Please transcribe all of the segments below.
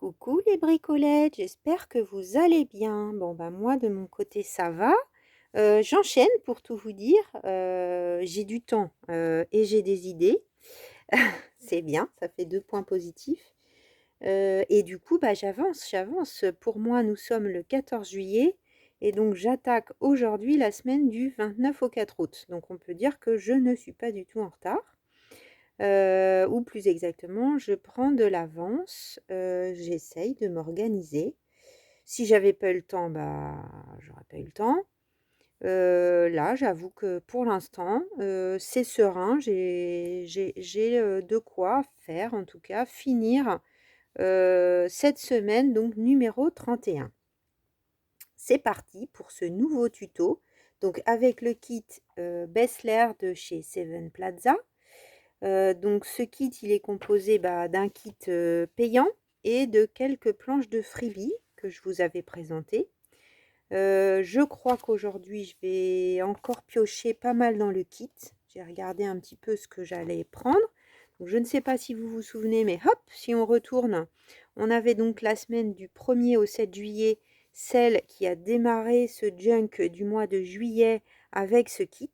Coucou les bricolettes, j'espère que vous allez bien. Bon, bah moi de mon côté ça va. J'enchaîne pour tout vous dire. J'ai du temps et j'ai des idées. C'est bien, ça fait 2 points positifs. Et du coup, bah, j'avance. Pour moi, nous sommes le 14 juillet et donc j'attaque aujourd'hui la semaine du 29 au 4 août. Donc on peut dire que je ne suis pas du tout en retard. Ou plus exactement, je prends de l'avance, j'essaye de m'organiser. Si j'avais pas eu le temps, bah, j'aurais pas eu le temps. Là, j'avoue que pour l'instant, c'est serein. J'ai de quoi faire, en tout cas, finir, cette semaine, donc numéro 31. C'est parti pour ce nouveau tuto, donc avec le kit, Bessler de chez Seven Plaza. Donc ce kit, il est composé, bah, d'un kit, payant et de quelques planches de freebie que je vous avais présentées. Je crois qu'aujourd'hui, je vais encore piocher pas mal dans le kit. J'ai regardé un petit peu ce que j'allais prendre. Donc je ne sais pas si vous vous souvenez, mais hop, si on retourne, on avait donc la semaine du 1er au 7 juillet, celle qui a démarré ce junk du mois de juillet avec ce kit.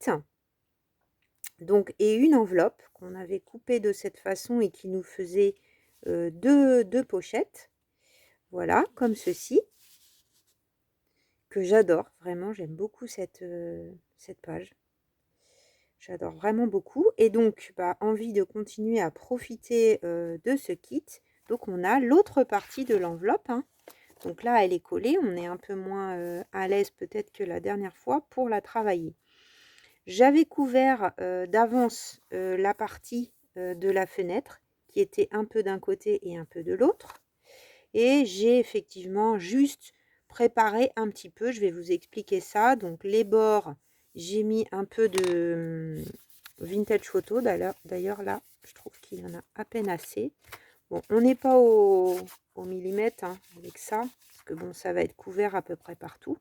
Donc, et une enveloppe qu'on avait coupée de cette façon et qui nous faisait deux pochettes. Voilà, comme ceci, que j'adore. Vraiment, j'aime beaucoup cette page. J'adore vraiment beaucoup. Et donc, bah, envie de continuer à profiter de ce kit. Donc, on a l'autre partie de l'enveloppe, hein. Donc là, elle est collée. On est un peu moins à l'aise peut-être que la dernière fois pour la travailler. J'avais couvert d'avance la partie de la fenêtre qui était un peu d'un côté et un peu de l'autre. Et j'ai effectivement juste préparé un petit peu, je vais vous expliquer ça. Donc les bords, j'ai mis un peu de vintage photo. D'ailleurs là, je trouve qu'il y en a à peine assez. Bon, on n'est pas au millimètre hein, avec ça, parce que bon, ça va être couvert à peu près partout.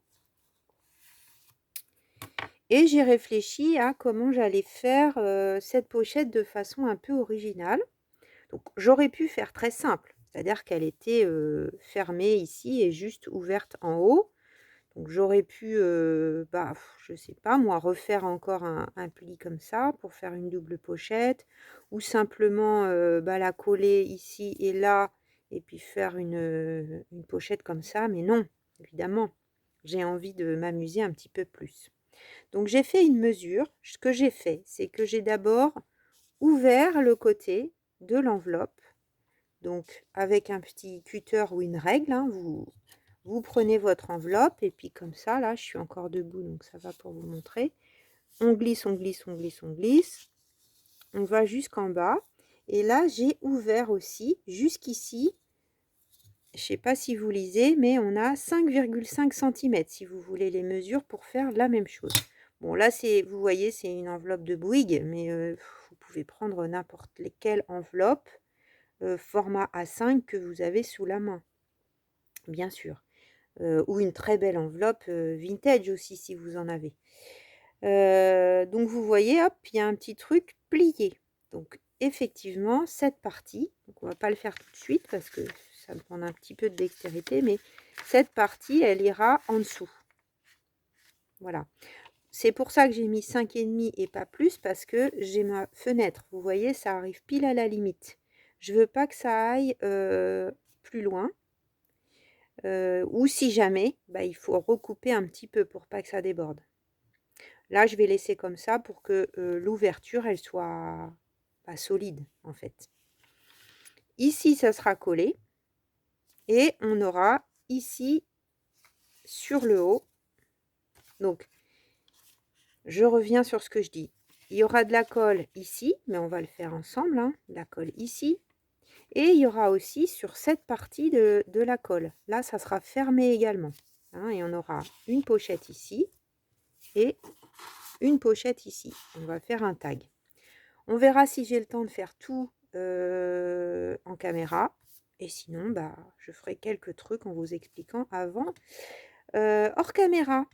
Et j'ai réfléchi à comment j'allais faire cette pochette de façon un peu originale. Donc j'aurais pu faire très simple, c'est-à-dire qu'elle était fermée ici et juste ouverte en haut. Donc j'aurais pu, bah, je sais pas moi, refaire encore un pli comme ça pour faire une double pochette, ou simplement bah, la coller ici et là, et puis faire une pochette comme ça. Mais non, évidemment, j'ai envie de m'amuser un petit peu plus. Donc j'ai fait une mesure. Ce que j'ai fait, c'est que j'ai d'abord ouvert le côté de l'enveloppe. Donc avec un petit cutter ou une règle, hein, vous prenez votre enveloppe et puis comme ça, là, je suis encore debout, donc ça va pour vous montrer. On glisse, on glisse, on glisse, on glisse. On va jusqu'en bas. Et là, j'ai ouvert aussi jusqu'ici. Je ne sais pas si vous lisez, mais on a 5,5 cm si vous voulez les mesures pour faire la même chose. Bon, là, vous voyez, c'est une enveloppe de Bouygues, mais vous pouvez prendre n'importe quelle enveloppe format A5 que vous avez sous la main, bien sûr. Ou une très belle enveloppe vintage aussi, si vous en avez. Donc, vous voyez, hop, il y a un petit truc plié. Donc, effectivement, cette partie, donc on ne va pas le faire tout de suite parce que ça me prend un petit peu de dextérité, mais cette partie, elle ira en dessous. Voilà. C'est pour ça que j'ai mis 5,5 et pas plus, parce que j'ai ma fenêtre. Vous voyez, ça arrive pile à la limite. Je veux pas que ça aille plus loin. Ou si jamais, bah, il faut recouper un petit peu pour pas que ça déborde. Là, je vais laisser comme ça pour que l'ouverture, elle soit pas solide, en fait. Ici, ça sera collé. Et on aura ici, sur le haut. Donc, je reviens sur ce que je dis. Il y aura de la colle ici, mais on va le faire ensemble, hein, la colle ici. Et il y aura aussi sur cette partie de la colle. Là, ça sera fermé également. Hein, et on aura une pochette ici et une pochette ici. On va faire un tag. On verra si j'ai le temps de faire tout en caméra. Et sinon, bah, je ferai quelques trucs en vous expliquant avant hors caméra.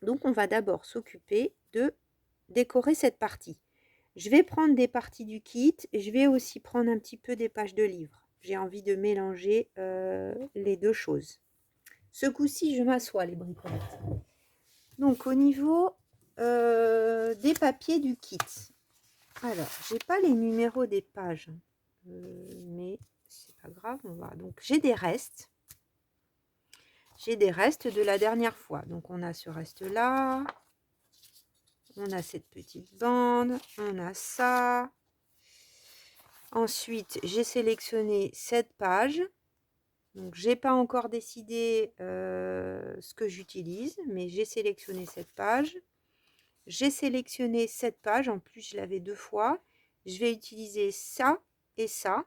Donc, on va d'abord s'occuper de décorer cette partie. Je vais prendre des parties du kit. Je vais aussi prendre un petit peu des pages de livres. j'ai envie de mélanger les deux choses. Ce coup-ci, je m'assois les bricolettes. Donc au niveau des papiers du kit. Alors, j'ai pas les numéros des pages, mais c'est pas grave, on va. Donc j'ai des restes. J'ai des restes de la dernière fois. Donc on a ce reste-là. On a cette petite bande. On a ça. Ensuite, j'ai sélectionné cette page. Donc j'ai pas encore décidé ce que j'utilise, mais j'ai sélectionné cette page. J'ai sélectionné cette page, en plus je l'avais 2 fois. Je vais utiliser ça et ça.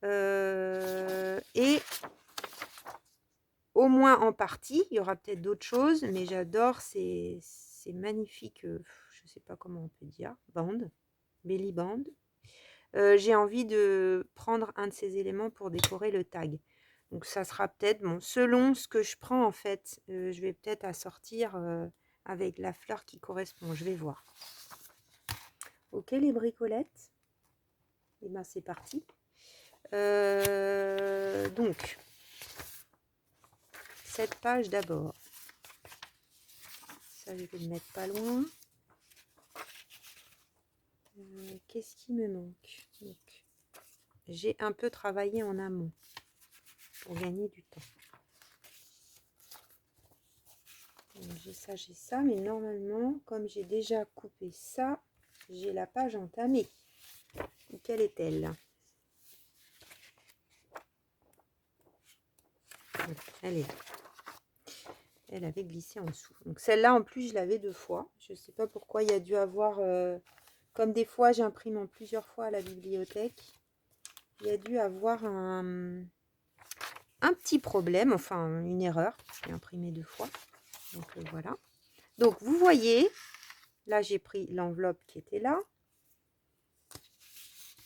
Et au moins en partie, il y aura peut-être d'autres choses, mais j'adore ces magnifiques, je ne sais pas comment on peut dire, bandes, belly band. J'ai envie de prendre un de ces éléments pour décorer le tag. Donc ça sera peut-être, bon, selon ce que je prends en fait, je vais peut-être assortir avec la fleur qui correspond, je vais voir. Ok les bricolettes, et ben c'est parti. Donc, cette page d'abord, ça je vais le mettre pas loin. Qu'est-ce qui me manque? J'ai un peu travaillé en amont pour gagner du temps. J'ai ça, mais normalement, comme j'ai déjà coupé ça, j'ai la page entamée. Ou quelle est-elle? Elle est là. Elle avait glissé en dessous. Donc celle-là, en plus, je l'avais 2 fois. Je ne sais pas pourquoi il y a dû avoir... comme des fois, j'imprime en plusieurs fois à la bibliothèque. Il y a dû avoir un petit problème, enfin une erreur. J'ai imprimé 2 fois. Donc voilà. Donc vous voyez, là j'ai pris l'enveloppe qui était là.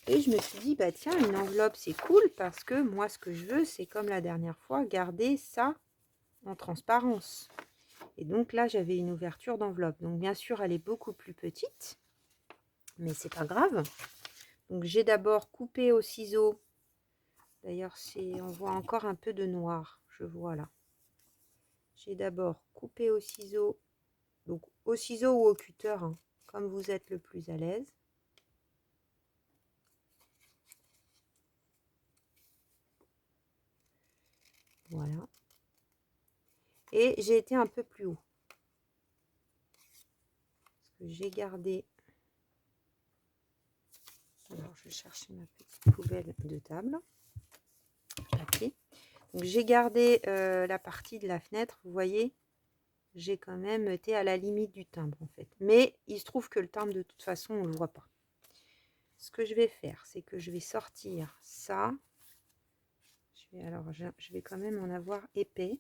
Et je me suis dit, bah tiens, une enveloppe c'est cool parce que moi ce que je veux, c'est comme la dernière fois, garder ça en transparence. Et donc là j'avais une ouverture d'enveloppe. Donc bien sûr elle est beaucoup plus petite, mais c'est pas grave. Donc j'ai d'abord coupé au ciseau. D'ailleurs on voit encore un peu de noir, je vois là. J'ai d'abord coupé au ciseau, donc au ciseau ou au cutter, hein, comme vous êtes le plus à l'aise. Voilà. Et j'ai été un peu plus haut. Parce que j'ai gardé... Alors, je vais chercher ma petite poubelle de table. Papier. Donc, j'ai gardé la partie de la fenêtre. Vous voyez, j'ai quand même été à la limite du timbre, en fait. Mais il se trouve que le timbre, de toute façon, on ne le voit pas. Ce que je vais faire, c'est que je vais sortir ça. Alors, je vais quand même en avoir épais.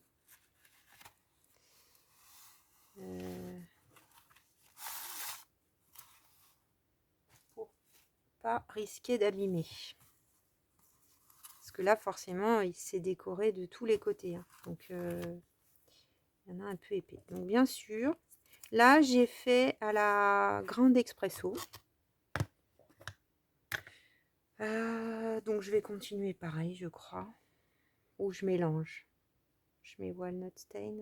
Pour pas risquer d'abîmer. Parce que là, forcément, il s'est décoré de tous les côtés. Hein. Donc, il y en a un peu épais. Donc, bien sûr, là, j'ai fait à la grande expresso. Donc, je vais continuer pareil, je crois. Ou je mélange. Je mets walnut stain.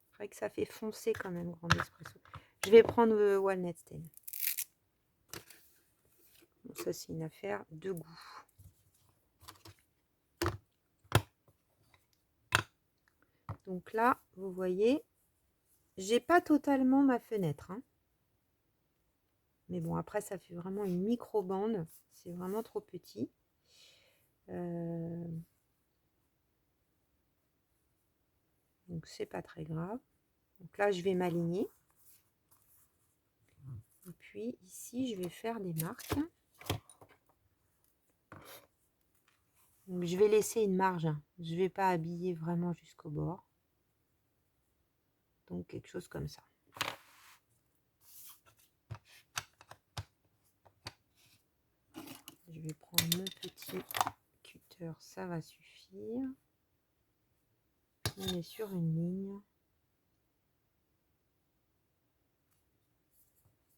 C'est vrai que ça fait foncer quand même, grande expresso. Je vais prendre walnut stain. Bon, ça, c'est une affaire de goût. Donc là, vous voyez, j'ai pas totalement ma fenêtre. Hein. Mais bon, après, ça fait vraiment une micro-bande. C'est vraiment trop petit. Donc, c'est pas très grave. Donc là, je vais m'aligner. Et puis, ici, je vais faire des marques. Donc, je vais laisser une marge. Je vais pas habiller vraiment jusqu'au bord. Donc, quelque chose comme ça. Je vais prendre mon petit cutter. Ça va suffire. On est sur une ligne.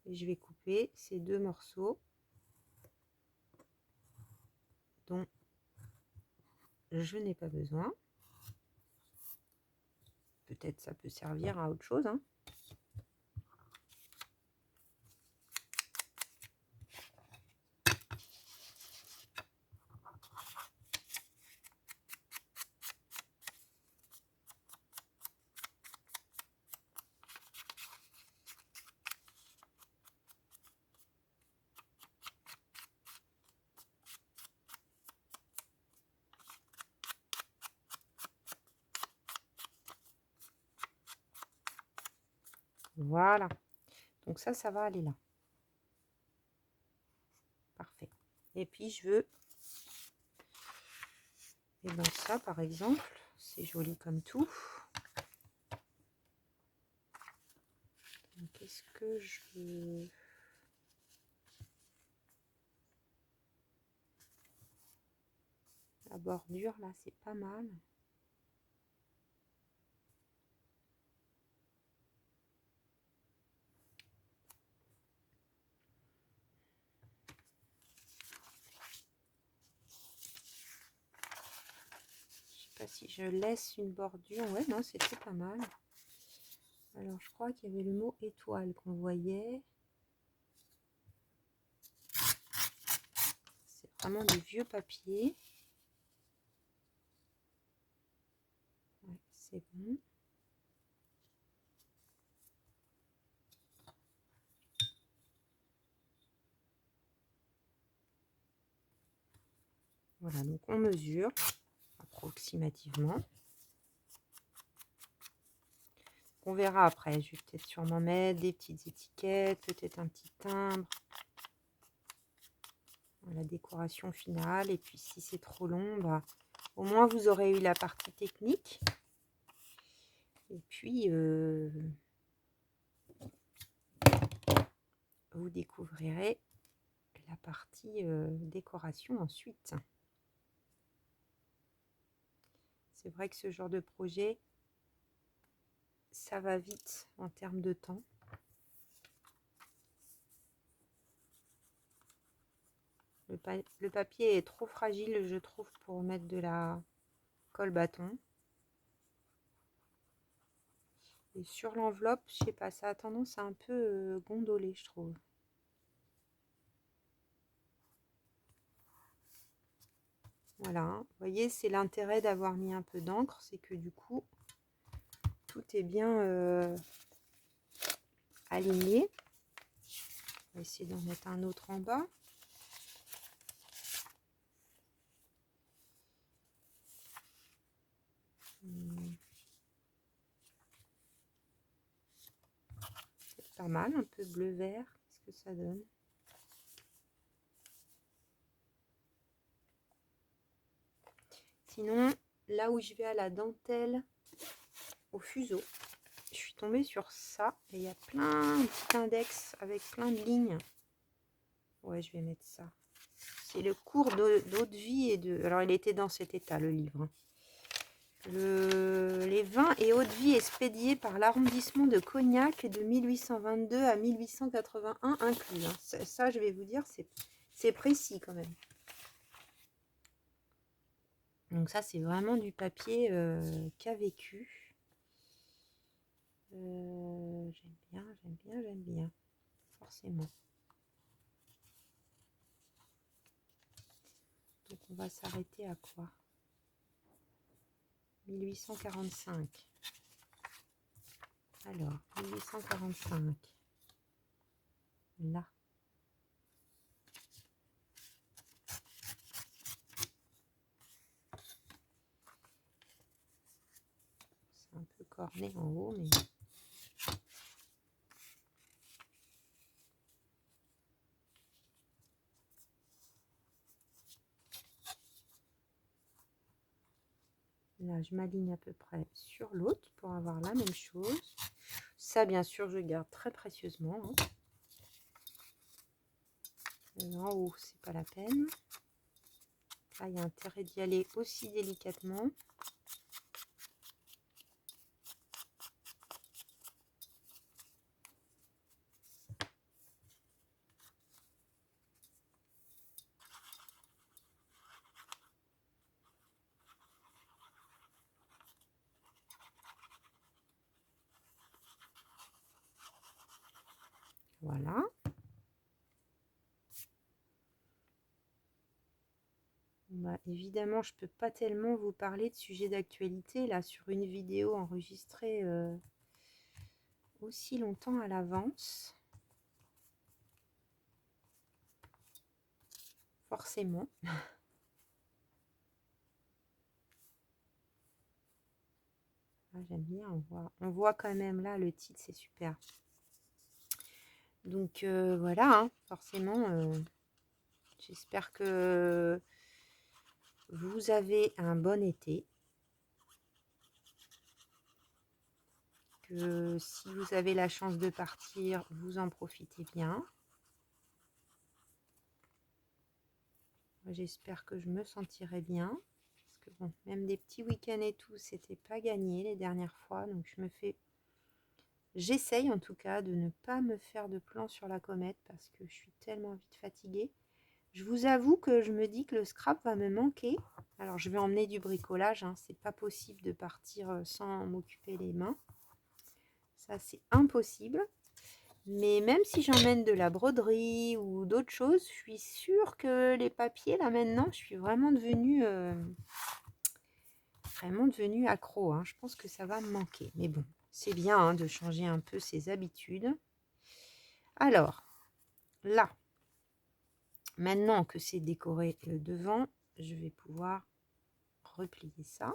Et je vais couper ces 2 morceaux. dont je n'ai pas besoin. Peut-être ça peut servir à autre chose, hein. Voilà. Donc ça va aller là. Parfait. Et puis je veux, et ben ça par exemple, c'est joli comme tout. Qu'est-ce que je veux? La bordure là, c'est pas mal. Si je laisse une bordure, ouais, non, c'était pas mal. Alors je crois qu'il y avait le mot étoile qu'on voyait. C'est vraiment du vieux papier. Ouais, c'est bon. Voilà, donc on mesure approximativement. On verra après, je vais peut-être sûrement mettre des petites étiquettes, peut-être un petit timbre. La décoration finale. Et puis si c'est trop long, bah, au moins vous aurez eu la partie technique. Et puis vous découvrirez la partie décoration ensuite. C'est vrai que ce genre de projet, ça va vite en termes de temps. Le papier est trop fragile, je trouve, pour mettre de la colle bâton. Et sur l'enveloppe, je sais pas, ça a tendance à un peu gondoler, je trouve. Voilà, hein. Vous voyez, c'est l'intérêt d'avoir mis un peu d'encre, c'est que du coup, tout est bien aligné. On va essayer d'en mettre un autre en bas. C'est pas mal, un peu bleu-vert. Qu'est-ce que ça donne? Sinon, là où je vais à la dentelle, au fuseau, je suis tombée sur ça. Et il y a plein de petits index avec plein de lignes. Ouais, je vais mettre ça. C'est le cours d'eau de vie et de... Alors, il était dans cet état, le livre. Les vins et eau de vie expédiés par l'arrondissement de Cognac de 1822 à 1881 inclus. Ça, je vais vous dire, c'est précis quand même. Donc ça, c'est vraiment du papier qu'a vécu. J'aime bien. Forcément. Donc on va s'arrêter à quoi? 1845. Alors, 1845. Là. C'est un peu corné en haut, mais... Là, je m'aligne à peu près sur l'autre pour avoir la même chose. Ça, bien sûr, je garde très précieusement. Hein. En haut, c'est pas la peine. Là, il y a intérêt d'y aller aussi délicatement. Voilà. Bah, évidemment, je peux pas tellement vous parler de sujets d'actualité là sur une vidéo enregistrée aussi longtemps à l'avance. Forcément. Ah, j'aime bien, on voit quand même là le titre, c'est super. Donc voilà, hein, forcément, j'espère que vous avez un bon été. Que si vous avez la chance de partir, vous en profitez bien. J'espère que je me sentirai bien. Parce que bon, même des petits week-ends et tout, c'était pas gagné les dernières fois. Donc j'essaye en tout cas de ne pas me faire de plan sur la comète parce que je suis tellement vite fatiguée. Je vous avoue que je me dis que le scrap va me manquer. Alors je vais emmener du bricolage, hein. C'est pas possible de partir sans m'occuper les mains. Ça c'est impossible. Mais même si j'emmène de la broderie ou d'autres choses, je suis sûre que les papiers, là maintenant, je suis vraiment devenue accro. Hein. Je pense que ça va me manquer. Mais bon, c'est bien hein, de changer un peu ses habitudes. Alors, là, maintenant que c'est décoré devant, je vais pouvoir replier ça.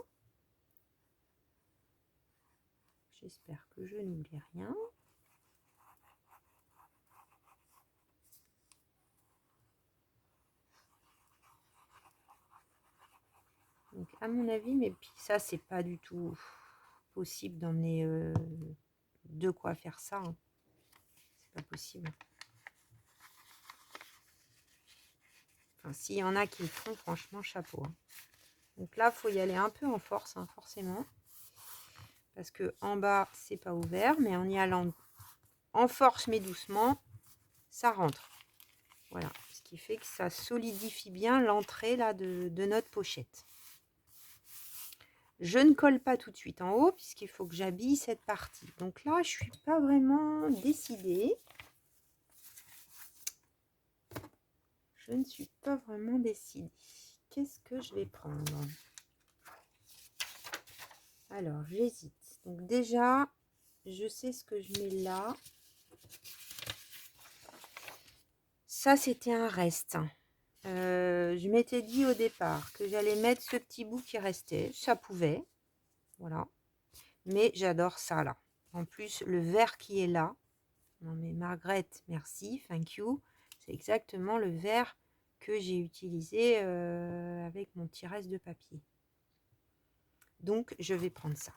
J'espère que je n'oublie rien. Donc, à mon avis, mais puis ça, c'est pas du tout possible d'emmener de quoi faire ça. Hein. C'est pas possible. Enfin, s'il y en a qui le font, franchement, chapeau. Hein. Donc là, il faut y aller un peu en force, hein, forcément. Parce que en bas, c'est pas ouvert, mais en y allant en force, mais doucement, ça rentre. Voilà. Ce qui fait que ça solidifie bien l'entrée là de notre pochette. Je ne colle pas tout de suite en haut, puisqu'il faut que j'habille cette partie. Donc là, je suis pas vraiment décidée. Je ne suis pas vraiment décidée. Qu'est-ce que je vais prendre? Alors, j'hésite. Donc déjà, je sais ce que je mets là. Ça, c'était un reste. Je m'étais dit au départ que j'allais mettre ce petit bout qui restait. Ça pouvait. Voilà. Mais j'adore ça, là. En plus, le vert qui est là. Non, mais Margaret, merci. Thank you. C'est exactement le vert que j'ai utilisé avec mon petit reste de papier. Donc, je vais prendre ça.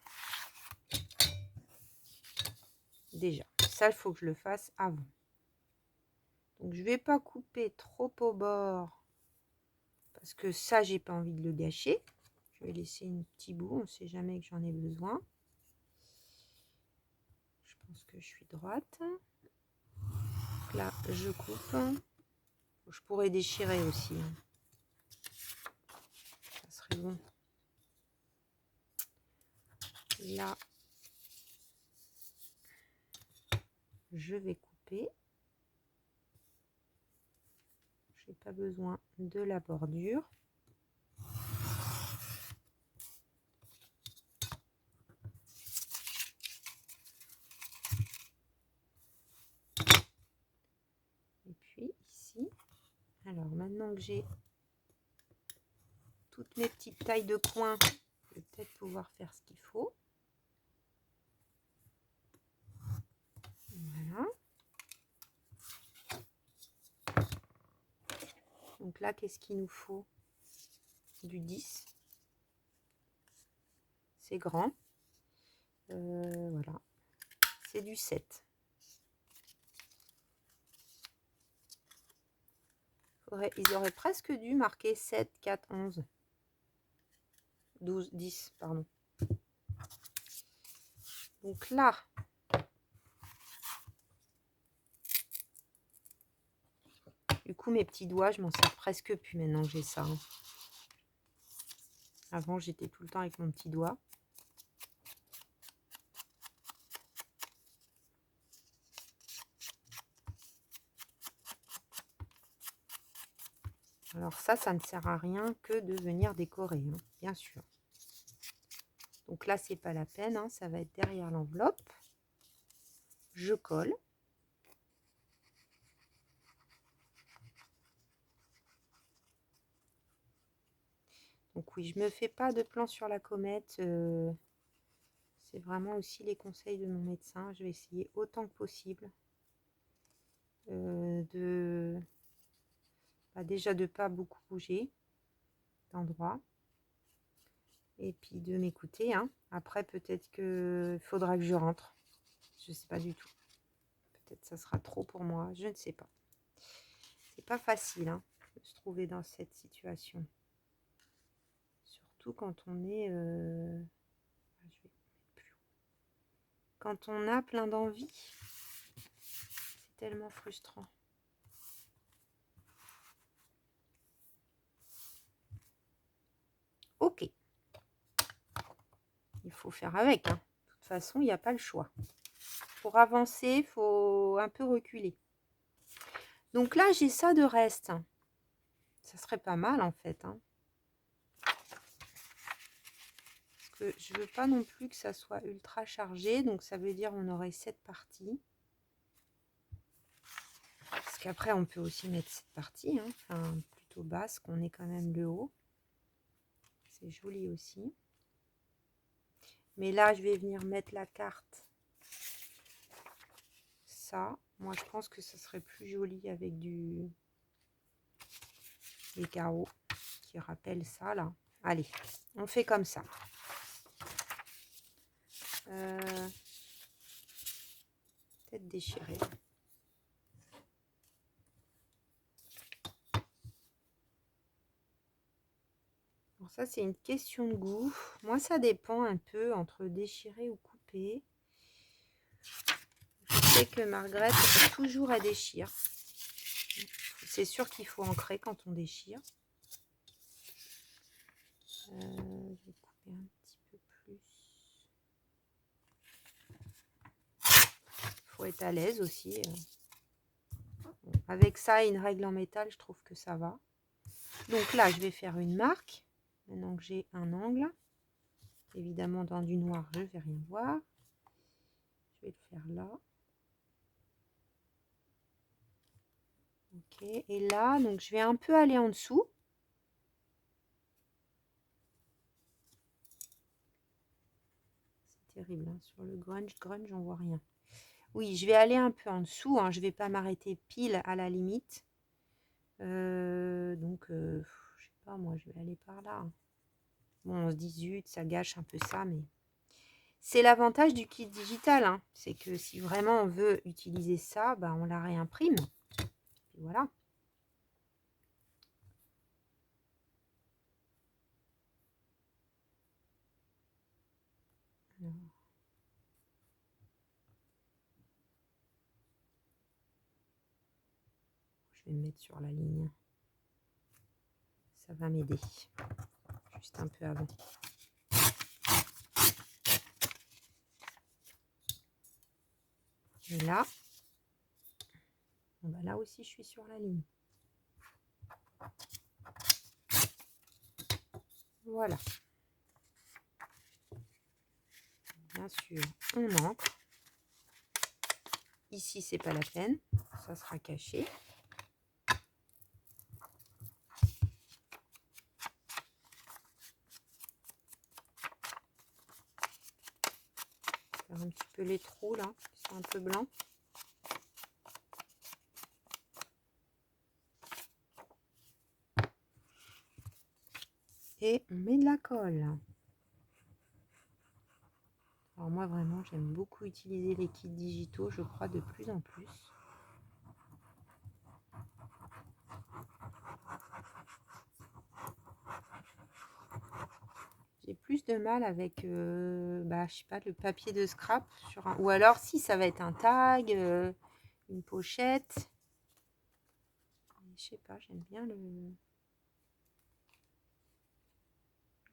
Déjà, ça, il faut que je le fasse avant. Donc, je ne vais pas couper trop au bord parce que ça, j'ai pas envie de le gâcher. Je vais laisser un petit bout, on ne sait jamais que j'en ai besoin. Je pense que je suis droite. Donc là, je coupe. Je pourrais déchirer aussi. Ça serait bon. Là, je vais couper. Je n'ai pas besoin de la bordure. Et puis ici, alors maintenant que j'ai toutes mes petites tailles de coin, je vais peut-être pouvoir faire ce qu'il faut. Voilà. Donc là, qu'est-ce qu'il nous faut? Du 10. C'est grand. Voilà. C'est du 7. Ils auraient presque dû marquer 7, 4, 11. 12, 10, pardon. Donc là, du coup, mes petits doigts, je m'en sers presque plus maintenant que j'ai ça. Hein. Avant, j'étais tout le temps avec mon petit doigt. Alors ça ne sert à rien que de venir décorer, hein, bien sûr. Donc là, c'est pas la peine, hein, ça va être derrière l'enveloppe. Je colle. Donc oui, je me fais pas de plan sur la comète. C'est vraiment aussi les conseils de mon médecin. Je vais essayer autant que possible déjà de pas beaucoup bouger d'endroit. Et puis de m'écouter, hein. Après, peut-être qu'il faudra que je rentre. Je sais pas du tout. Peut-être ça sera trop pour moi. Je ne sais pas. C'est pas facile, hein, de se trouver dans cette situation. Surtout quand on est... je vais mettre plus haut. Quand on a plein d'envie. C'est tellement frustrant. Ok. Il faut faire avec, hein. De toute façon, il n'y a pas le choix. Pour avancer, il faut un peu reculer. Donc là, j'ai ça de reste. Ça serait pas mal, en fait, hein. Parce que je veux pas non plus que ça soit ultra chargé. Donc, ça veut dire on aurait cette partie. Parce qu'après, on peut aussi mettre cette partie, hein, enfin, plutôt basse, qu'on ait quand même le haut. C'est joli aussi. Mais là, je vais venir mettre la carte. Ça, moi, je pense que ça serait plus joli avec des carreaux qui rappellent ça, là. Allez, on fait comme ça. Peut-être déchirer. Alors ça, c'est une question de goût. Moi, ça dépend un peu entre déchirer ou couper. Je sais que Margaret, toujours elle déchire. C'est sûr qu'il faut ancrer quand on déchire. Je vais couper un petit peu plus. Il faut être à l'aise aussi. Bon, avec ça et une règle en métal, je trouve que ça va. Donc là, je vais faire une marque. Maintenant que j'ai un angle. Évidemment, dans du noir, je ne vais rien voir. Je vais le faire là. Ok, et là, donc je vais un peu aller en dessous. C'est terrible, hein. Sur le grunge, j'en vois rien. Oui, je vais aller un peu en dessous, hein. Je ne vais pas m'arrêter pile à la limite. Donc, je sais pas, moi, je vais aller par là. Bon, on se dit, zut, ça gâche un peu ça, mais... C'est l'avantage du kit digital, hein. C'est que si vraiment on veut utiliser ça, bah, on la réimprime. Et voilà. Alors. Je vais me mettre sur la ligne. Ça va m'aider. Juste un peu avant. Et là, bon bah là aussi, je suis sur la ligne. Voilà. Bien sûr, on ancre. Ici, c'est pas la peine. Ça sera caché. Faire un petit peu les trous là, qui sont un peu blancs. Et on met de la colle. Alors moi vraiment j'aime beaucoup utiliser les kits digitaux, je crois de plus en plus. J'ai plus de mal avec je sais pas, le papier de scrap sur un... ou alors si ça va être un tag, une pochette. Je sais pas, j'aime bien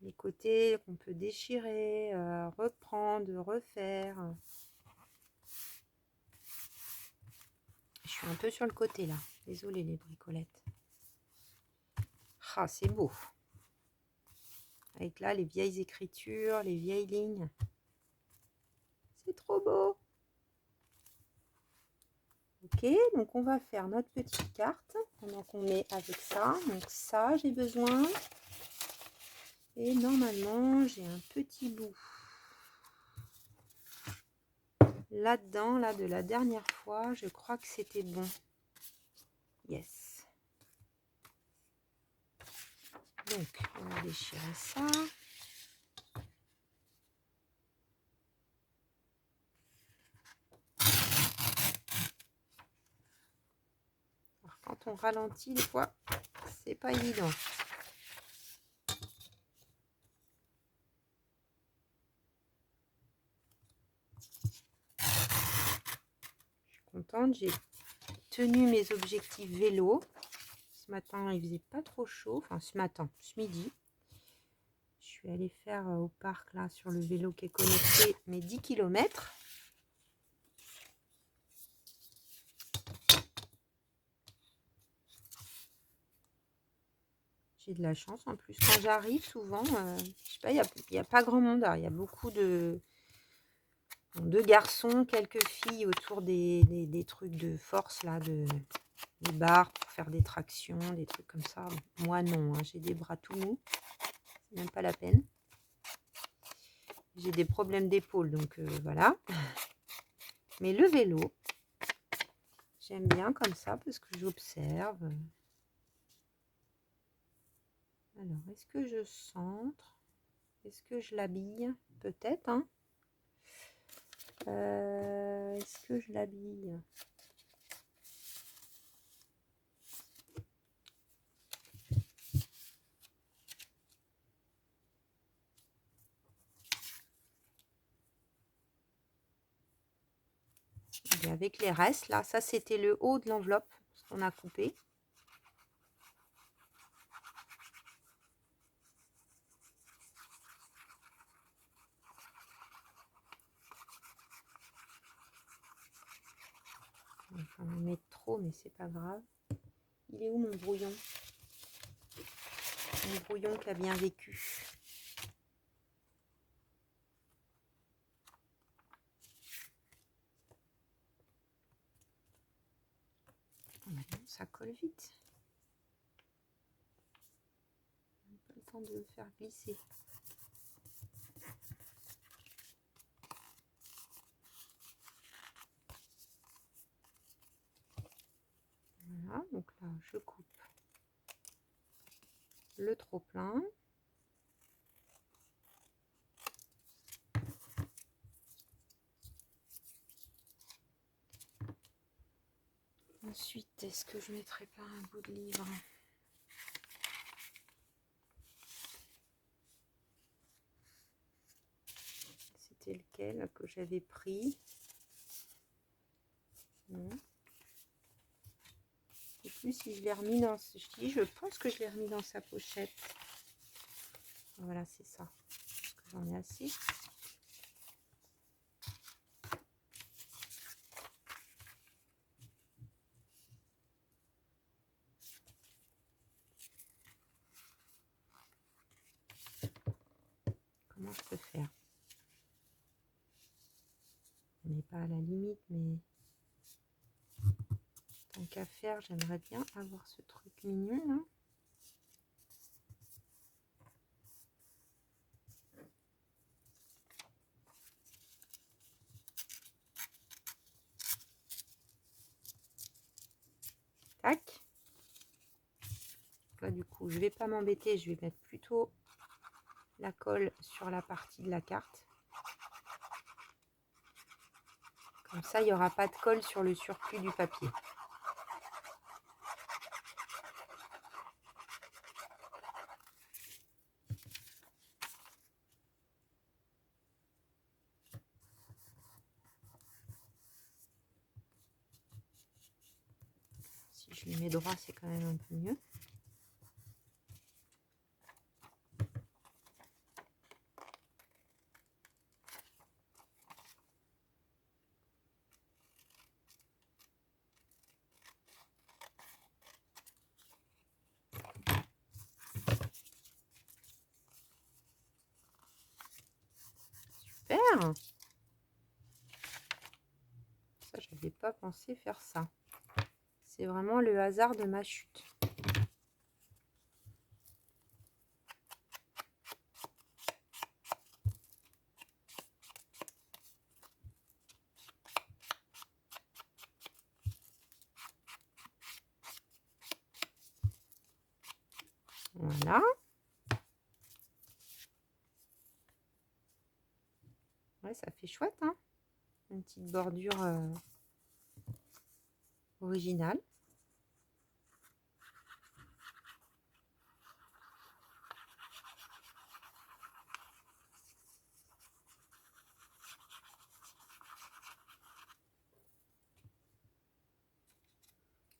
les côtés qu'on peut déchirer, reprendre, refaire. Je suis un peu sur le côté là. Désolée les bricolettes. Ah, c'est beau. Avec là, les vieilles écritures, les vieilles lignes. C'est trop beau. Ok, donc on va faire notre petite carte pendant qu'on met avec ça. Donc ça, j'ai besoin. Et normalement, j'ai un petit bout là-dedans, là, de la dernière fois. Je crois que c'était bon. Yes. Donc, on va déchirer ça. Alors, quand on ralentit, des fois, c'est pas évident. Je suis contente, j'ai tenu mes objectifs vélo. Ce matin, il faisait pas trop chaud. Enfin, ce matin, ce midi. Je suis allée faire au parc, là, sur le vélo qui est connecté, mes 10 km. J'ai de la chance en plus. Quand j'arrive, souvent, je sais pas, il n'y a pas grand monde. Il y a beaucoup de garçons, quelques filles autour des trucs de force, là, des barres pour faire des tractions, des trucs comme ça. Moi, non, hein, j'ai des bras tout mous. C'est même pas la peine. J'ai des problèmes d'épaule, donc voilà. Mais le vélo, j'aime bien comme ça parce que j'observe. Alors, est-ce que je centre? Est-ce que je l'habille? Peut-être, hein. Est-ce que je l'habille? Et avec les restes, là, ça c'était le haut de l'enveloppe, ce qu'on a coupé. On va en mettre trop, mais c'est pas grave. Il est où mon brouillon? Mon brouillon qui a bien vécu. Oh, maintenant, ça colle vite. On n'a pas le temps de le faire glisser. Voilà, donc là, je coupe le trop-plein. Ensuite, est-ce que je ne mettrai pas un bout de livre? C'était lequel que j'avais pris? Non. Je ne sais plus si je l'ai remis dans... Je pense que je l'ai remis dans sa pochette. Voilà, c'est ça. Parce que j'en ai assez. Comment je peux faire? On n'est pas à la limite, mais tant qu'à faire, j'aimerais bien avoir ce truc mignon là. Tac. Là, du coup, je vais pas m'embêter, je vais mettre plutôt la colle sur la partie de la carte. Comme ça, il n'y aura pas de colle sur le surplus du papier. Si je les mets droit, c'est quand même un peu mieux. super. Ça, j'avais pas pensé faire ça. C'est vraiment le hasard de ma chute. Voilà. Ouais, ça fait chouette, hein. Une petite bordure originale.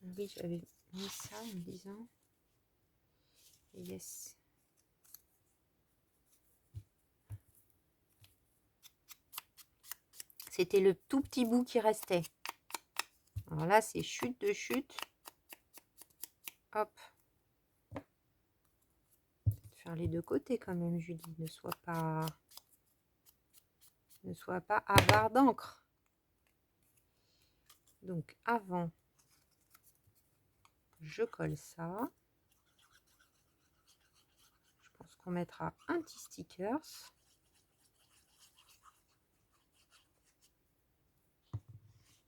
Oui, j'avais mis ça en me disant yes. C'était le tout petit bout qui restait. Alors là, c'est chute de chute. Hop. Faire les deux côtés quand même, Julie. Ne sois pas avare d'encre. Donc avant, je colle ça. Je pense qu'on mettra un petit sticker.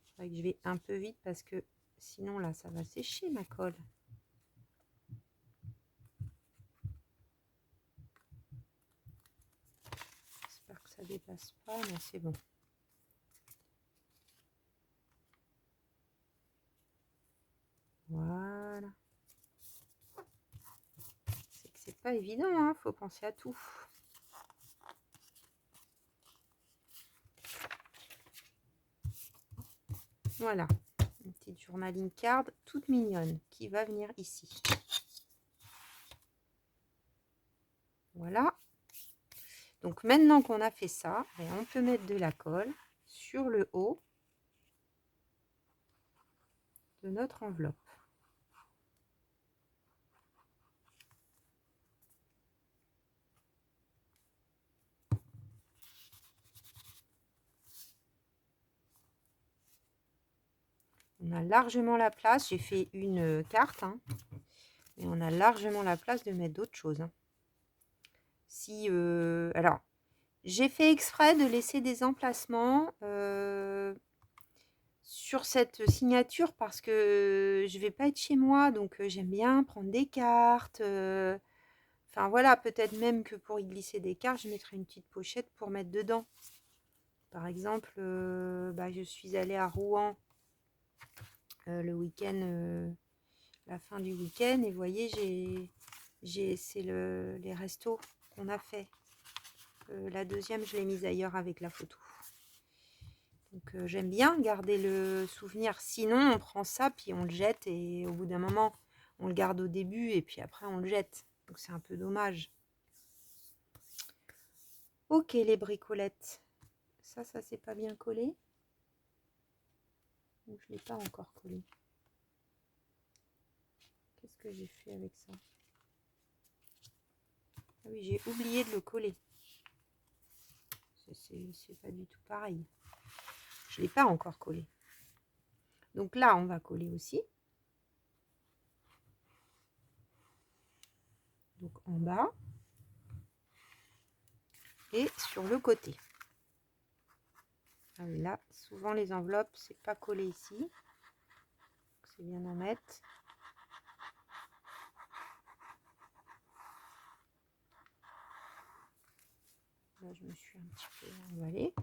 C'est vrai que je vais un peu vite parce que sinon là, ça va sécher ma colle. J'espère que ça dépasse pas. Non, c'est bon. Voilà. C'est que c'est pas évident, hein, faut penser à tout. Voilà, une petite journaling card toute mignonne qui va venir ici. Voilà. Donc maintenant qu'on a fait ça, on peut mettre de la colle sur le haut de notre enveloppe. On a largement la place, j'ai fait une carte, hein, mais on a largement la place de mettre d'autres choses. Hein. Si, alors, j'ai fait exprès de laisser des emplacements sur cette signature parce que je vais pas être chez moi, donc j'aime bien prendre des cartes. Enfin voilà, peut-être même que pour y glisser des cartes, je mettrai une petite pochette pour mettre dedans. Par exemple, je suis allée à Rouen le week-end, la fin du week-end, et vous voyez, c'est les restos qu'on a fait. La deuxième, je l'ai mise ailleurs avec la photo. Donc j'aime bien garder le souvenir. Sinon, on prend ça, puis on le jette, et au bout d'un moment, on le garde au début, et puis après, on le jette. Donc c'est un peu dommage. Ok, les bricolettes. Ça c'est pas bien collé. Je ne l'ai pas encore collé. Qu'est-ce que j'ai fait avec ça? Ah oui, j'ai oublié de le coller. C'est pas du tout pareil. Je ne l'ai pas encore collé. Donc là, on va coller aussi. Donc en bas. Et sur le côté. Ah oui, là, souvent les enveloppes, c'est pas collé ici. C'est bien d'en mettre. Là, je me suis un petit peu emballée.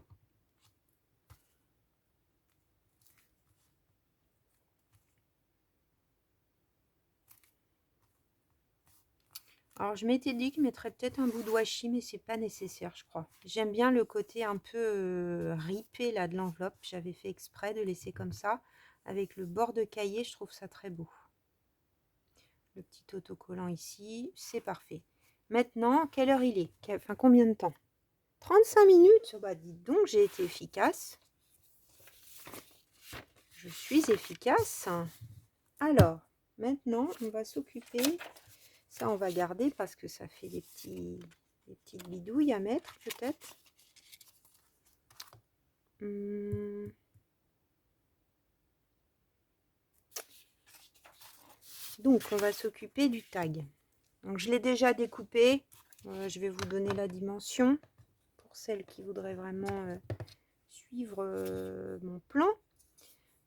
Alors, je m'étais dit que je mettrais peut-être un bout de washi, mais c'est pas nécessaire, je crois. J'aime bien le côté un peu ripé là de l'enveloppe. J'avais fait exprès de laisser comme ça. Avec le bord de cahier, je trouve ça très beau. Le petit autocollant ici, c'est parfait. Maintenant, quelle heure il est? Enfin, combien de temps? 35 minutes? Bah, dites donc, j'ai été efficace. Je suis efficace. Alors, maintenant, on va s'occuper... Ça, on va garder parce que ça fait des petites bidouilles à mettre, peut-être. Donc, on va s'occuper du tag. Donc, je l'ai déjà découpé. Je vais vous donner la dimension pour celles qui voudraient vraiment suivre mon plan.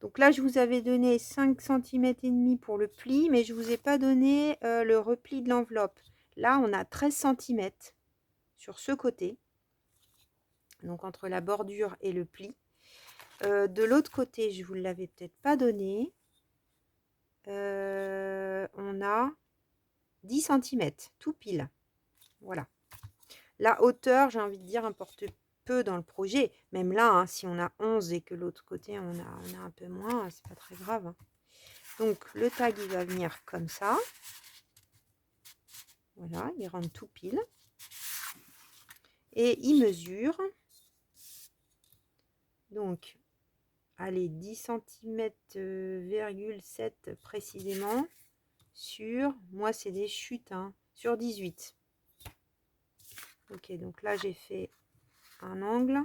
Donc là, je vous avais donné 5 cm et demi pour le pli, mais je ne vous ai pas donné le repli de l'enveloppe. Là, on a 13 cm sur ce côté. Donc, entre la bordure et le pli. De l'autre côté, je ne vous l'avais peut-être pas donné. On a 10 cm, tout pile. Voilà. La hauteur, j'ai envie de dire, importe peu dans le projet. Même là, hein, si on a 11 et que l'autre côté, on a un peu moins, c'est pas très grave. Hein. Donc, le tag, il va venir comme ça. Voilà, il rentre tout pile. Et il mesure. Donc, allez, 10 cm,7 précisément. Sur, moi, c'est des chutes, hein, sur 18. Ok, donc là, j'ai fait un angle.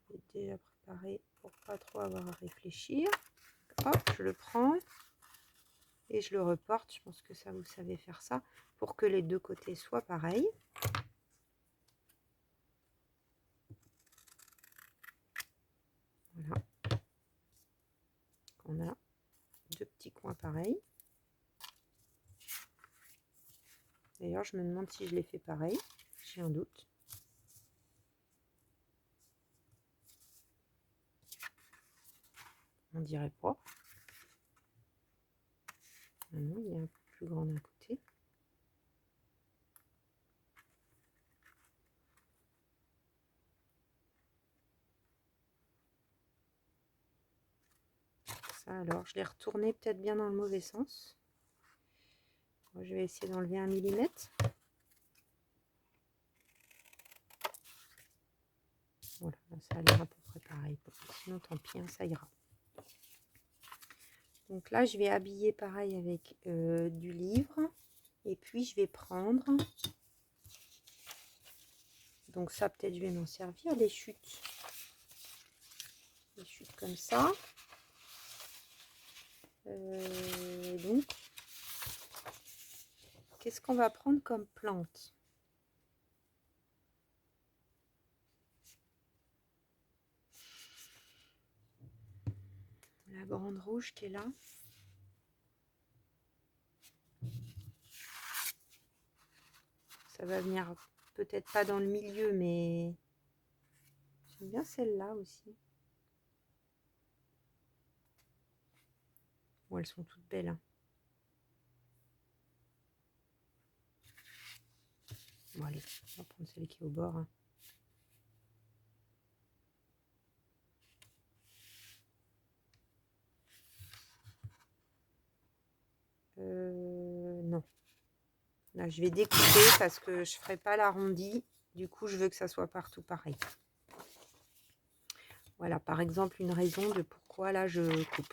J'ai déjà préparé pour pas trop avoir à réfléchir. Hop, je le prends et je le reporte. Je pense que ça, vous savez faire ça pour que les deux côtés soient pareils. Voilà. On a deux petits coins pareils. D'ailleurs, je me demande si je l'ai fait pareil. J'ai un doute. On dirait pas. Ah non, il est un peu plus grand d'un côté. Ça, alors, je l'ai retourné peut-être bien dans le mauvais sens. Moi, je vais essayer d'enlever 1 millimètre. Voilà, ça a l'air à peu près pareil. Sinon, tant pis, hein, ça ira. Donc là, je vais habiller pareil avec du livre. Et puis, je vais prendre... Donc ça, peut-être, je vais m'en servir, les chutes. Les chutes comme ça. Donc, qu'est-ce qu'on va prendre comme plante? La grande rouge qui est là. Ça va venir peut-être pas dans le milieu, mais j'aime bien celle-là aussi. Bon, elles sont toutes belles. Hein. Bon, allez, on va prendre celle qui est au bord. Hein. Non. Là, je vais découper parce que je ne ferai pas l'arrondi. Du coup, je veux que ça soit partout pareil. Voilà, par exemple, une raison de pourquoi là, je coupe.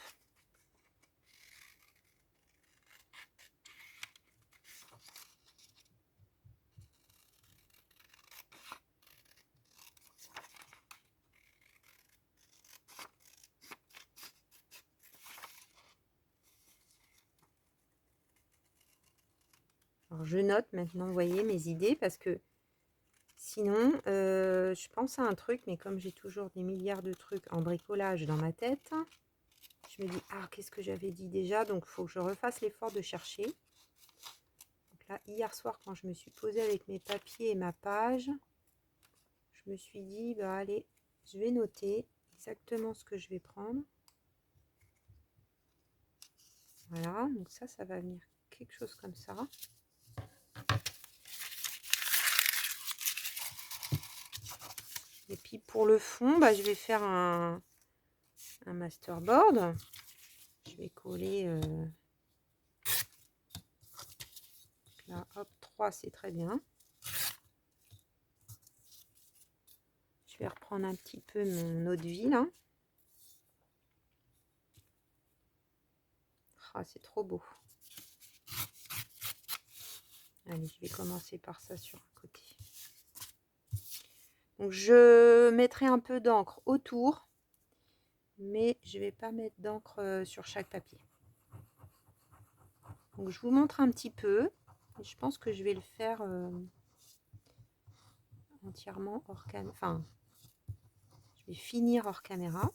Alors, je note maintenant, vous voyez, mes idées parce que sinon, je pense à un truc, mais comme j'ai toujours des milliards de trucs en bricolage dans ma tête, je me dis, ah, qu'est-ce que j'avais dit déjà? Donc, il faut que je refasse l'effort de chercher. Donc là, hier soir, quand je me suis posée avec mes papiers et ma page, je me suis dit, bah allez, je vais noter exactement ce que je vais prendre. Voilà, donc ça va venir quelque chose comme ça. Et puis pour le fond, bah, je vais faire un masterboard. Je vais coller là, hop, 3, c'est très bien. Je vais reprendre un petit peu mon eau de vie là. Ah, c'est trop beau. Allez, je vais commencer par ça sur un côté. Donc je mettrai un peu d'encre autour, mais je vais pas mettre d'encre sur chaque papier. Donc je vous montre un petit peu. Je pense que je vais le faire entièrement hors caméra. Enfin, je vais finir hors caméra.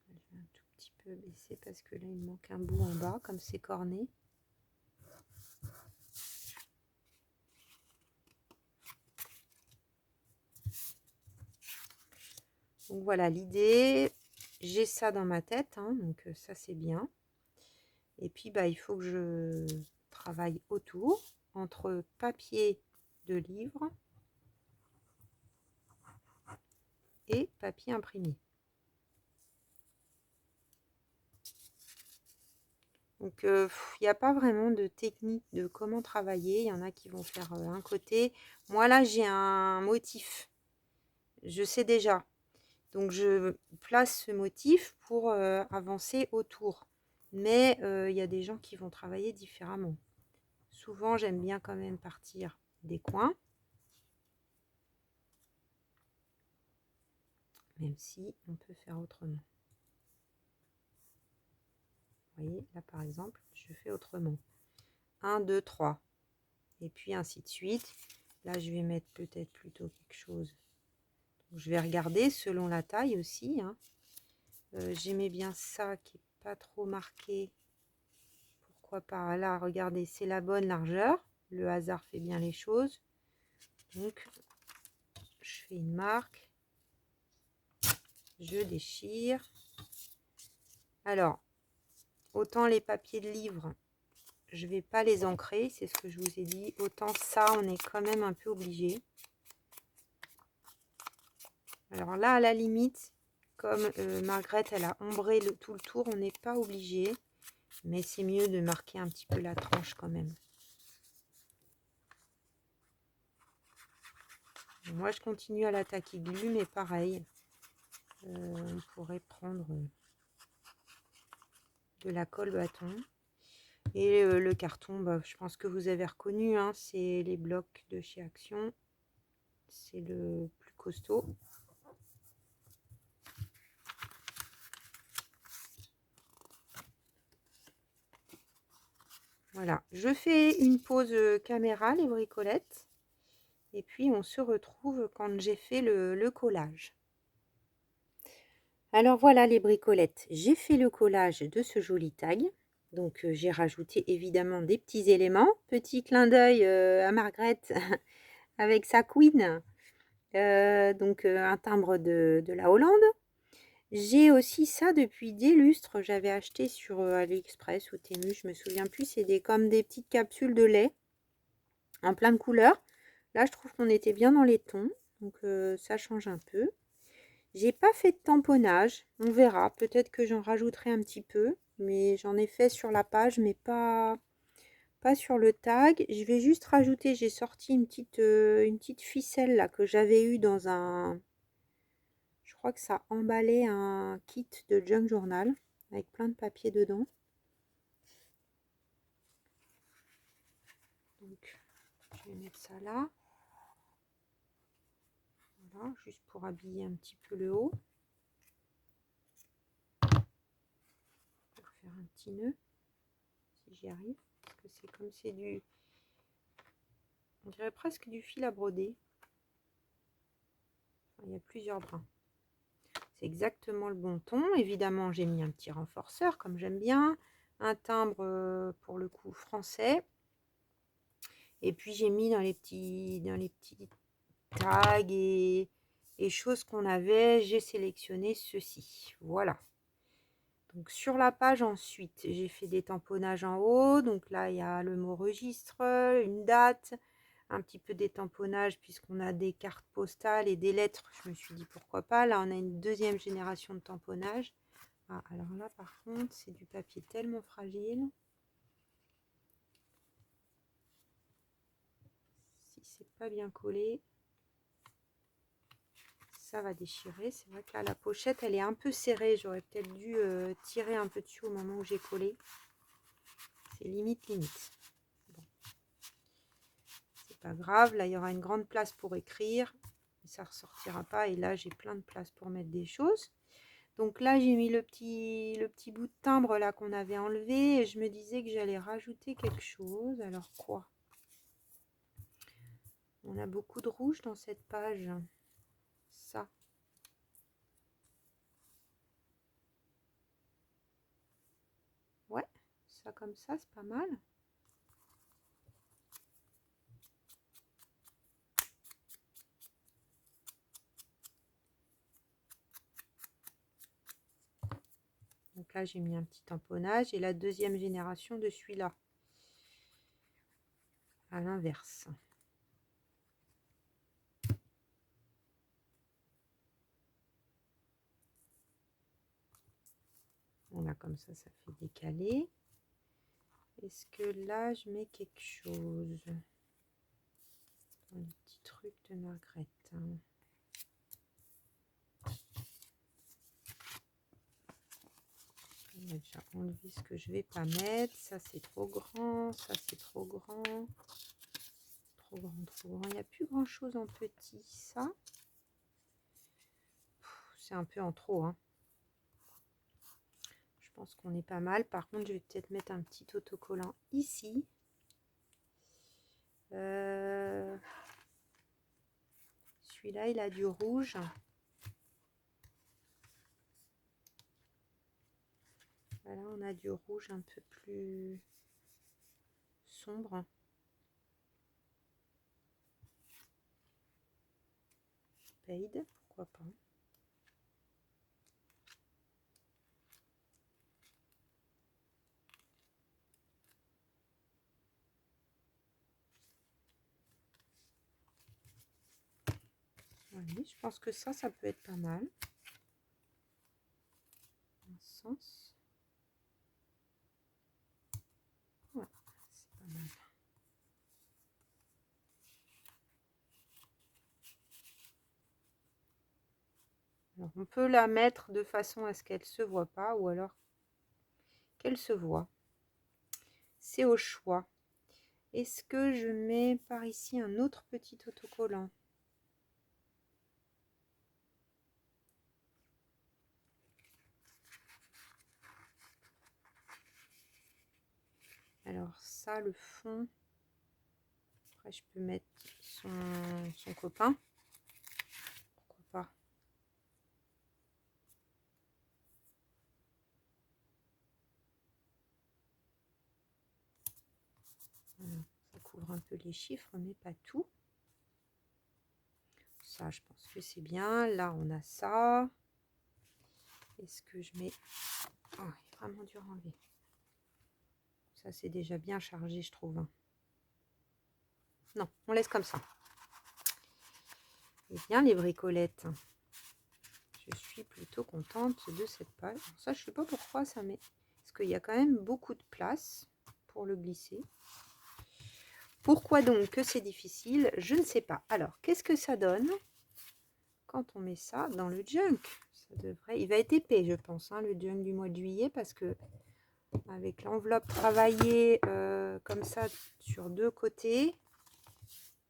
Je vais un tout petit peu baisser parce que là il manque un bout en bas comme c'est corné. Donc voilà l'idée. J'ai ça dans ma tête, hein, donc ça c'est bien. Et puis bah, il faut que je travaille autour entre papier de livre et papier imprimé. Donc il n'y a pas vraiment de technique de comment travailler. Il y en a qui vont faire un côté. Moi là j'ai un motif. Je sais déjà. Donc je place ce motif pour avancer autour. Mais il y a des gens qui vont travailler différemment. Souvent j'aime bien quand même partir des coins. Même si on peut faire autrement. Vous voyez, là par exemple, je fais autrement. 1, 2, 3. Et puis ainsi de suite. Là, je vais mettre peut-être plutôt quelque chose. Donc, je vais regarder selon la taille aussi. Hein. J'aimais bien ça qui n'est pas trop marqué. Pourquoi pas? Là, regardez, c'est la bonne largeur. Le hasard fait bien les choses. Donc, je fais une marque. Je déchire. Alors, autant les papiers de livre, je vais pas les ancrer, c'est ce que je vous ai dit. Autant ça, on est quand même un peu obligé. Alors là, à la limite, comme Margaret, elle a ombré tout le tour, on n'est pas obligé. Mais c'est mieux de marquer un petit peu la tranche quand même. Moi, je continue à l'attaquer glue, mais pareil. On pourrait prendre de la colle bâton. Et le carton, bah, je pense que vous avez reconnu, hein, c'est les blocs de chez Action. C'est le plus costaud. Voilà, je fais une pause caméra, les bricolettes. Et puis, on se retrouve quand j'ai fait le collage. Alors voilà les bricolettes. J'ai fait le collage de ce joli tag. Donc, j'ai rajouté évidemment des petits éléments. Petit clin d'œil à Margaret avec sa Queen. Donc, un timbre de la Hollande. J'ai aussi ça depuis des lustres. J'avais acheté sur AliExpress ou Temu, je me souviens plus. C'est comme des petites capsules de lait en plein de couleurs. Là, je trouve qu'on était bien dans les tons. Donc, ça change un peu. J'ai pas fait de tamponnage. On verra. Peut-être que j'en rajouterai un petit peu. Mais j'en ai fait sur la page, mais pas sur le tag. Je vais juste rajouter, j'ai sorti une petite ficelle là que j'avais eu dans un... Je crois que ça emballait un kit de junk journal avec plein de papier dedans. Donc, je vais mettre ça là. Voilà, juste pour habiller un petit peu le haut. Pour faire un petit nœud, si j'y arrive. Parce que c'est comme c'est du... On dirait presque du fil à broder. Enfin, il y a plusieurs brins. C'est exactement le bon ton. Évidemment, j'ai mis un petit renforceur, comme j'aime bien. Un timbre, pour le coup, français. Et puis, j'ai mis dans les petits tags et choses qu'on avait, j'ai sélectionné ceci. Voilà. Donc, sur la page, ensuite, j'ai fait des tamponnages en haut. Donc là, il y a le mot registre, une date, un petit peu des tamponnages puisqu'on a des cartes postales et des lettres. Je me suis dit pourquoi pas. Là, on a une deuxième génération de tamponnage. Ah, alors là, par contre, c'est du papier tellement fragile. Si c'est pas bien collé, ça va déchirer. C'est vrai que là, la pochette, elle est un peu serrée. J'aurais peut-être dû tirer un peu dessus au moment où j'ai collé. C'est limite, limite. Bon. C'est pas grave, là il y aura une grande place pour écrire, mais ça ressortira pas. Et là j'ai plein de place pour mettre des choses. Donc là j'ai mis le petit bout de timbre là qu'on avait enlevé et je me disais que j'allais rajouter quelque chose. Alors quoi? On a beaucoup de rouge dans cette page. Ça. Ouais, ça comme ça, c'est pas mal. Donc là, j'ai mis un petit tamponnage et la deuxième génération de celui-là. À l'inverse. Voilà, comme ça fait décaler. Est-ce que là, je mets quelque chose dans le petit truc de Margrethe? On va déjà enlever ce que je vais pas mettre. Ça, c'est trop grand. Ça, c'est trop grand. Trop grand, trop grand. Il n'y a plus grand-chose en petit. Ça, c'est un peu en trop, hein. Je pense qu'on est pas mal. Par contre, je vais peut-être mettre un petit autocollant ici. Celui-là, il a du rouge. Là, on a du rouge un peu plus sombre. Paid, pourquoi pas. Oui, je pense que ça peut être pas mal. Un sens. Ouais, c'est pas mal. Alors, on peut la mettre de façon à ce qu'elle se voit pas ou alors qu'elle se voit. C'est au choix. Est-ce que je mets par ici un autre petit autocollant? Alors ça, le fond. Après, je peux mettre son copain. Pourquoi pas? Voilà, ça couvre un peu les chiffres, mais pas tout. Ça, je pense que c'est bien. Là, on a ça. Est-ce que je mets... Oh, il est vraiment dur à enlever. Ça, c'est déjà bien chargé, je trouve. Non, on laisse comme ça. Et bien, les bricolettes. Je suis plutôt contente de cette page. Alors ça, je sais pas pourquoi ça met... Parce qu'il y a quand même beaucoup de place pour le glisser. Pourquoi donc que c'est difficile? Je ne sais pas. Alors, qu'est-ce que ça donne quand on met ça dans le junk? Ça devrait... Il va être épais, je pense, hein, le junk du mois de juillet, parce que avec l'enveloppe travaillée comme ça sur deux côtés,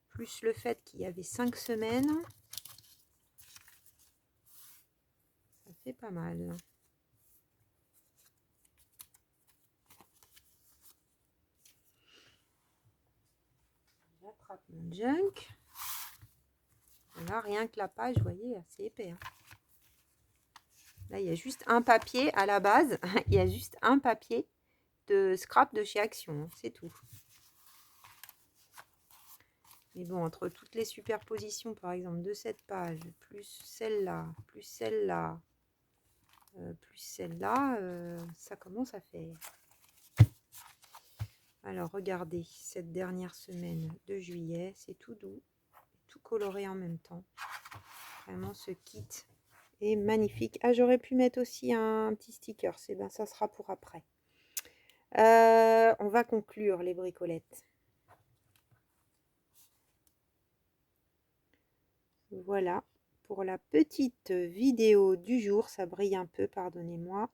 plus le fait qu'il y avait 5 semaines, ça fait pas mal. J'attrape mon junk. Là, rien que la page, vous voyez, assez épais. Hein. Là, il y a juste un papier à la base. Il y a juste un papier de scrap de chez Action. Hein, c'est tout. Mais bon, entre toutes les superpositions, par exemple, de cette page, plus celle-là, plus celle-là, plus celle-là, ça commence à faire. Alors, regardez, cette dernière semaine de juillet, c'est tout doux, tout coloré en même temps. Vraiment, ce kit est magnifique. Ah, j'aurais pu mettre aussi un petit sticker. C'est ben, ça sera pour après. On va conclure les bricolettes. Voilà pour la petite vidéo du jour. Ça brille un peu, pardonnez-moi.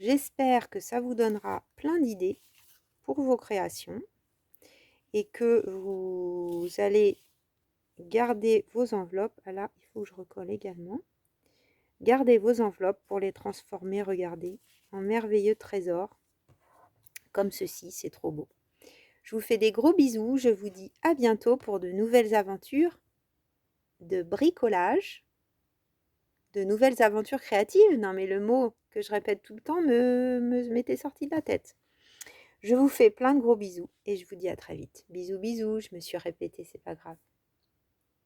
J'espère que ça vous donnera plein d'idées pour vos créations et que vous allez garder vos enveloppes. Ah là, il faut que je recolle également. Gardez vos enveloppes pour les transformer, regardez, en merveilleux trésors, comme ceci, c'est trop beau. Je vous fais des gros bisous, je vous dis à bientôt pour de nouvelles aventures de bricolage, de nouvelles aventures créatives. Non mais le mot que je répète tout le temps m'était sorti de la tête. Je vous fais plein de gros bisous et je vous dis à très vite. Bisous, bisous, je me suis répétée, c'est pas grave.